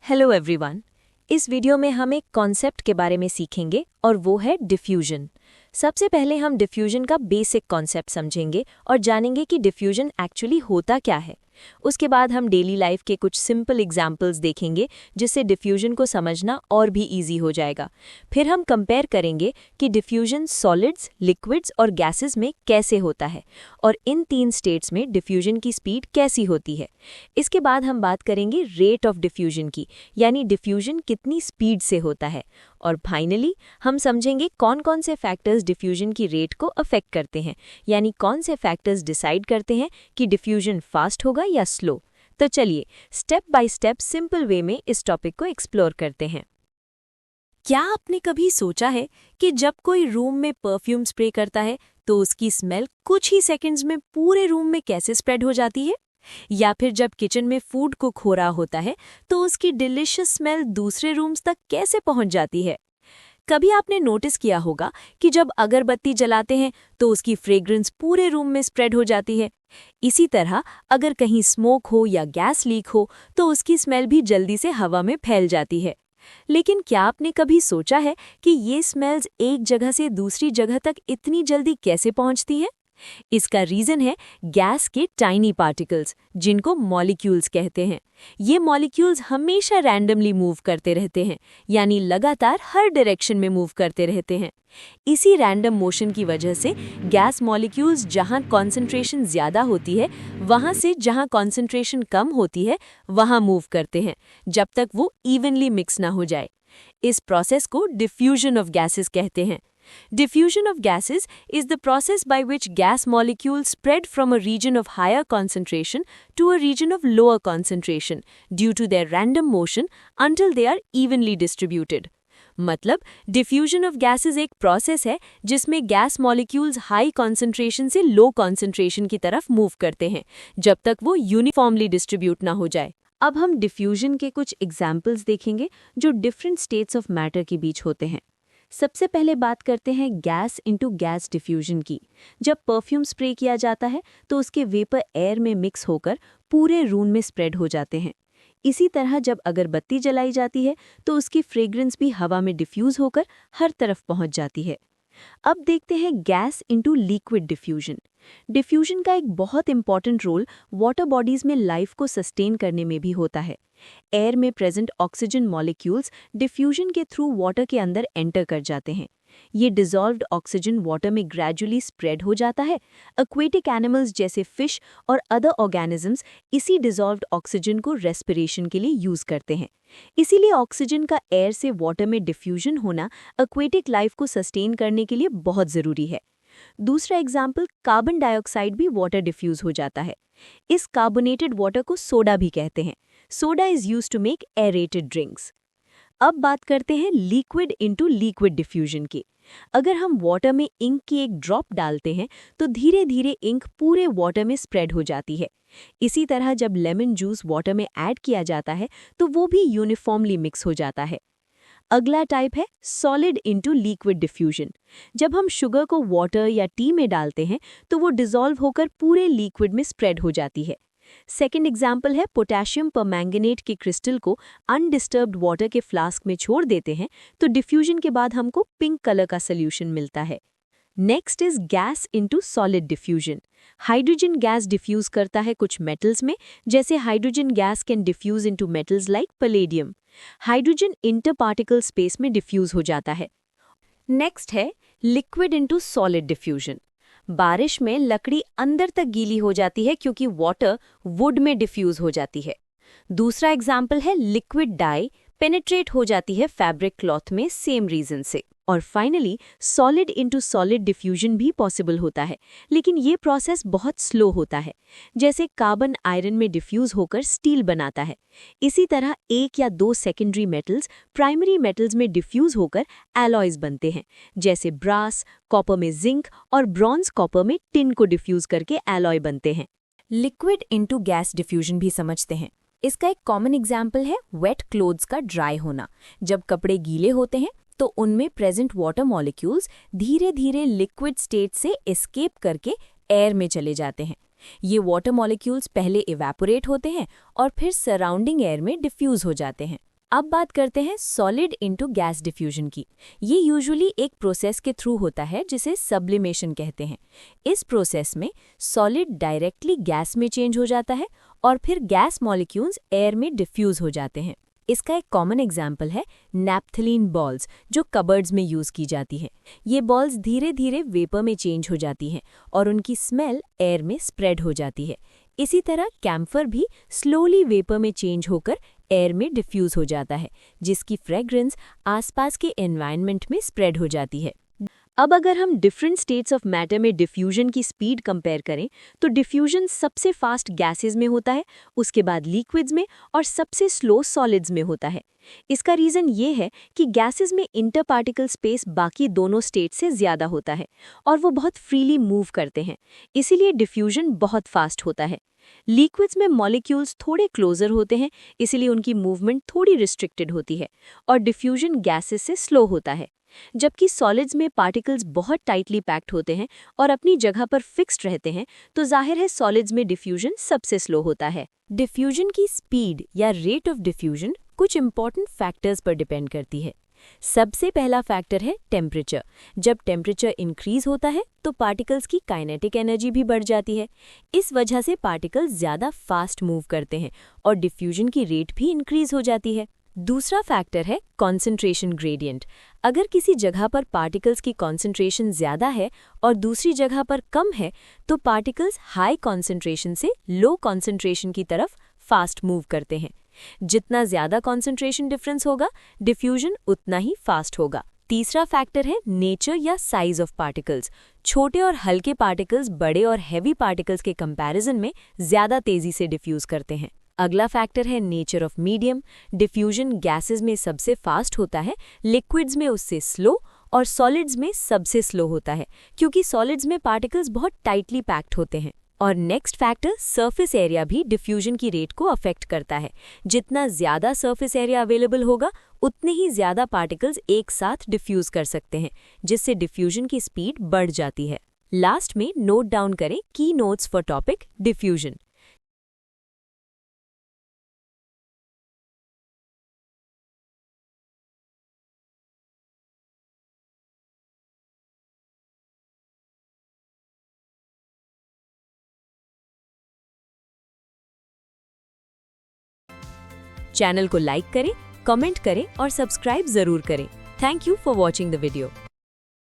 Hello everyone. इस video में हम एक कॉन्सेप्ट के बारे में सीखेंगे और वो है डिफ्यूजन। सबसे पहले हम डिफ्यूजन का बेसिक कॉन्सेप्ट समझेंगे और जानेंगे कि डिफ्यूजन एक्चुअली होता क्या है। उसके बाद हम डेली लाइफ के कुछ सिंपल एग्जाम्पल्स देखेंगे जिससे डिफ्यूजन को समझना और भी इजी हो जाएगा। फिर हम कंपेयर करेंगे कि डिफ्यूजन सॉलिड्स, लिक्विड्स और गैसेस में कैसे होता है और इन तीन स्टेट्स में डिफ्यूजन की स्पीड कैसी होती है। इसके बाद हम बात करेंगे रेट ऑफ डिफ्यूजन की, यानी डिफ्यूजन कितनी स्पीड से होता है। और फाइनली हम समझेंगे कौन कौन से फैक्टर्स डिफ्यूजन की रेट को अफेक्ट करते हैं, यानी कौन से फैक्टर्स डिसाइड करते हैं कि डिफ्यूजन फास्ट होगा या स्लो। तो चलिए step by step simple way में इस टॉपिक को एक्सप्लोर करते हैं। क्या आपने कभी सोचा है कि जब कोई रूम में परफ्यूम स्प्रे करता है तो उसकी स्मेल कुछ ही सेकंड्स में पूरे रूम में कैसे स्प्रेड हो जाती है? या फिर जब किचन में फूड कुक हो रहा होता है तो उसकी डिलिशियस स्मेल दूसरे रूम्स तक कैसे पहुंच जाती है? कभी आपने नोटिस किया होगा कि जब अगरबत्ती जलाते हैं तो उसकी फ्रेग्रेंस पूरे रूम में स्प्रेड हो जाती है। इसी तरह अगर कहीं स्मोक हो या गैस लीक हो तो उसकी स्मेल भी जल्दी से हवा में फैल जाती है। लेकिन क्या आपने कभी सोचा है कि ये स्मेल्स एक जगह से दूसरी जगह तक इतनी जल्दी कैसे पहुंचती हैं? इसका रीजन है गैस के टाइनी पार्टिकल्स, जिनको मॉलिक्यूल्स कहते हैं। ये मॉलिक्यूल्स हमेशा रैंडमली मूव करते रहते हैं, यानी लगातार हर डायरेक्शन में मूव करते रहते हैं। इसी रैंडम मोशन की वजह से गैस मॉलिक्यूल्स जहां कॉन्सेंट्रेशन ज़्यादा होती है वहां से जहां कॉन्सेंट्रेशन कम होती है वहां मूव करते हैं, जब तक वो इवनली मिक्स ना हो जाए। इस प्रोसेस को डिफ्यूजन ऑफ गैसेस कहते हैं। Diffusion of gases is the process by which gas molecules spread from a region of higher concentration to a region of lower concentration due to their random motion until they are evenly distributed. मतलब diffusion of gases एक process है जिसमें gas molecules high concentration से low concentration की तरफ move करते हैं जब तक वो यूनिफॉर्मली डिस्ट्रीब्यूट ना हो जाए। अब हम डिफ्यूजन के कुछ एग्जाम्पल्स देखेंगे जो डिफरेंट स्टेट्स ऑफ मैटर के बीच होते हैं। सबसे पहले बात करते हैं गैस इनटू गैस डिफ्यूजन की। जब परफ्यूम स्प्रे किया जाता है तो उसके वेपर एयर में मिक्स होकर पूरे रूम में स्प्रेड हो जाते हैं। इसी तरह जब अगरबत्ती जलाई जाती है तो उसकी फ्रेग्रेंस भी हवा में डिफ्यूज होकर हर तरफ पहुंच जाती है। अब देखते हैं gas into liquid diffusion. Diffusion का एक बहुत इंपॉर्टेंट रोल वाटर बॉडीज में लाइफ को सस्टेन करने में भी होता है। एयर में प्रेजेंट ऑक्सीजन मॉलिक्यूल्स डिफ्यूजन के थ्रू वाटर के अंदर एंटर कर जाते हैं। ये डिसॉल्व्ड ऑक्सीजन वाटर में ग्रेजुअली स्प्रेड हो जाता है। एक्वेटिक एनिमल्स जैसे फिश और अदर ऑर्गेनिजम्स इसी डिसॉल्व्ड ऑक्सीजन को रेस्पिरेशन के लिए यूज करते हैं। इसीलिए ऑक्सीजन का एयर से वाटर में डिफ्यूजन होना एक्वेटिक लाइफ को सस्टेन करने के लिए बहुत ज़रूरी है। दूसरा एग्जाम्पल, कार्बन डाइऑक्साइड भी वाटर डिफ्यूज हो जाता है। इस कार्बोनेटेड वाटर को सोडा भी कहते हैं। Soda is used to make aerated drinks. अब बात करते हैं लिक्विड इनटू लिक्विड डिफ्यूजन की। अगर हम वाटर में इंक की एक ड्रॉप डालते हैं तो धीरे धीरे इंक पूरे वाटर में स्प्रेड हो जाती है। इसी तरह जब लेमन जूस वाटर में ऐड किया जाता है तो वो भी यूनिफॉर्मली मिक्स हो जाता है। अगला टाइप है सॉलिड इनटू लिक्विड डिफ्यूजन। जब हम शुगर को वाटर या टी में डालते हैं तो वो डिसॉल्व होकर पूरे लिक्विड में स्प्रेड हो जाती है। सेकेंड एग्जाम्पल है पोटेशियम परमैंगनेट के क्रिस्टल को अनडिस्टर्ब्ड वाटर के फ्लास्क में छोड़ देते हैं तो डिफ्यूजन के बाद हमको पिंक कलर का सोल्यूशन मिलता है। Next is gas into solid diffusion. Hydrogen gas diffuse करता है कुछ मेटल्स में, जैसे hydrogen gas can diffuse into metals like palladium. Hydrogen inter particle space में डिफ्यूज हो जाता है। नेक्स्ट है लिक्विड इनटू सॉलिड डिफ्यूजन। बारिश में लकड़ी अंदर तक गीली हो जाती है क्योंकि वाटर वुड में डिफ्यूज हो जाती है। दूसरा एग्जाम्पल है लिक्विड डाई पेनिट्रेट हो जाती है फैब्रिक क्लॉथ में, सेम रीजन से। और finally solid into solid diffusion भी पॉसिबल होता है, लेकिन ये प्रोसेस बहुत स्लो होता है। जैसे कार्बन आयरन में डिफ्यूज होकर स्टील बनाता है, इसी तरह एक या दो सेकेंडरी मेटल्स प्राइमरी मेटल्स में डिफ्यूज होकर एलॉयज बनते हैं, जैसे ब्रास कॉपर में जिंक और ब्रॉन्ज कॉपर में टिन को डिफ्यूज करके एलॉय बनते हैं। लिक्विड इनटू गैस डिफ्यूजन भी समझते हैं। इसका एक कॉमन एग्जाम्पल है वेट क्लोथ्स का ड्राई होना। जब कपड़े गीले होते हैं तो उनमें प्रेजेंट वाटर मॉलिक्यूल्स धीरे धीरे लिक्विड स्टेट से एस्केप करके एयर में चले जाते हैं। ये वाटर मॉलिक्यूल्स पहले इवेपोरेट होते हैं और फिर सराउंडिंग एयर में डिफ्यूज हो जाते हैं। अब बात करते हैं सॉलिड इनटू गैस डिफ्यूजन की। ये यूजुअली एक प्रोसेस के थ्रू होता है जिसे सब्लिमेशन कहते हैं। इस प्रोसेस में सॉलिड डायरेक्टली गैस में चेंज हो जाता है और फिर गैस मॉलिक्यूल्स एयर में डिफ्यूज हो जाते हैं। इसका एक कॉमन एग्जाम्पल है नैप्थलीन बॉल्स, जो कबर्ड्स में यूज़ की जाती हैं। ये बॉल्स धीरे धीरे वेपर में चेंज हो जाती हैं और उनकी स्मेल एयर में स्प्रेड हो जाती है। इसी तरह कैम्फर भी स्लोली वेपर में चेंज होकर एयर में डिफ्यूज हो जाता है, जिसकी फ्रेग्रेंस आसपास के एनवायरनमेंट में स्प्रेड हो जाती है। अब अगर हम डिफरेंट स्टेट्स ऑफ मैटर में डिफ्यूजन की स्पीड कंपेयर करें, तो डिफ्यूजन सबसे फास्ट गैसेस में होता है, उसके बाद लिक्विड्स में और सबसे स्लो सॉलिड्स में होता है। इसका रीज़न ये है कि गैसेस में इंटर पार्टिकल स्पेस बाकी दोनों स्टेट से ज़्यादा होता है और वो बहुत फ्रीली मूव करते हैं, इसीलिए डिफ्यूजन बहुत फास्ट होता है। लिक्विड्स में मॉलिक्यूल्स थोड़े क्लोजर होते हैं, इसीलिए उनकी मूवमेंट थोड़ी रिस्ट्रिक्टेड होती है और डिफ्यूजन गैसेस से स्लो होता है। जबकि सॉलिड्स में पार्टिकल्स बहुत टाइटली पैक्ड होते हैं और अपनी जगह पर फिक्स्ड रहते हैं, तो जाहिर है सॉलिड्स में डिफ्यूजन सबसे स्लो होता है। डिफ्यूजन की स्पीड या रेट ऑफ डिफ्यूजन कुछ इंपॉर्टेंट फैक्टर्स पर डिपेंड करती है। सबसे पहला फैक्टर है टेम्परेचर। जब टेम्परेचर इंक्रीज होता है तो पार्टिकल्स की काइनेटिक एनर्जी भी बढ़ जाती है। इस वजह से पार्टिकल्स ज़्यादा फास्ट मूव करते हैं और डिफ्यूजन की रेट भी इंक्रीज हो जाती है। दूसरा फैक्टर है कॉन्सेंट्रेशन ग्रेडियंट। अगर किसी जगह पर पार्टिकल्स की कॉन्सेंट्रेशन ज़्यादा है और दूसरी जगह पर कम है, तो पार्टिकल्स हाई कॉन्सेंट्रेशन से लो कॉन्सेंट्रेशन की तरफ फास्ट मूव करते हैं। जितना ज़्यादा कॉन्सेंट्रेशन डिफरेंस होगा, डिफ्यूजन उतना ही फास्ट होगा। तीसरा फैक्टर है नेचर या साइज ऑफ पार्टिकल्स। छोटे और हल्के पार्टिकल्स बड़े और हैवी पार्टिकल्स के कंपैरिजन में ज़्यादा तेज़ी से डिफ्यूज करते हैं। अगला फैक्टर है nature of medium. Diffusion gases में सबसे फास्ट होता है, लिक्विड्स में उससे स्लो और सॉलिड्स में सबसे स्लो होता है, क्योंकि सॉलिड्स में पार्टिकल्स बहुत टाइटली पैक्ड होते हैं। और नेक्स्ट फैक्टर सरफेस एरिया भी डिफ्यूजन की रेट को अफेक्ट करता है। जितना ज़्यादा सरफेस एरिया अवेलेबल होगा, उतने ही ज़्यादा पार्टिकल्स एक साथ डिफ्यूज कर सकते हैं, जिससे डिफ्यूजन की स्पीड बढ़ जाती है। लास्ट में नोट डाउन करें की notes for topic diffusion. Channel को लाइक करें, कमेंट करें और सब्सक्राइब जरूर करें। Thank you for watching the video.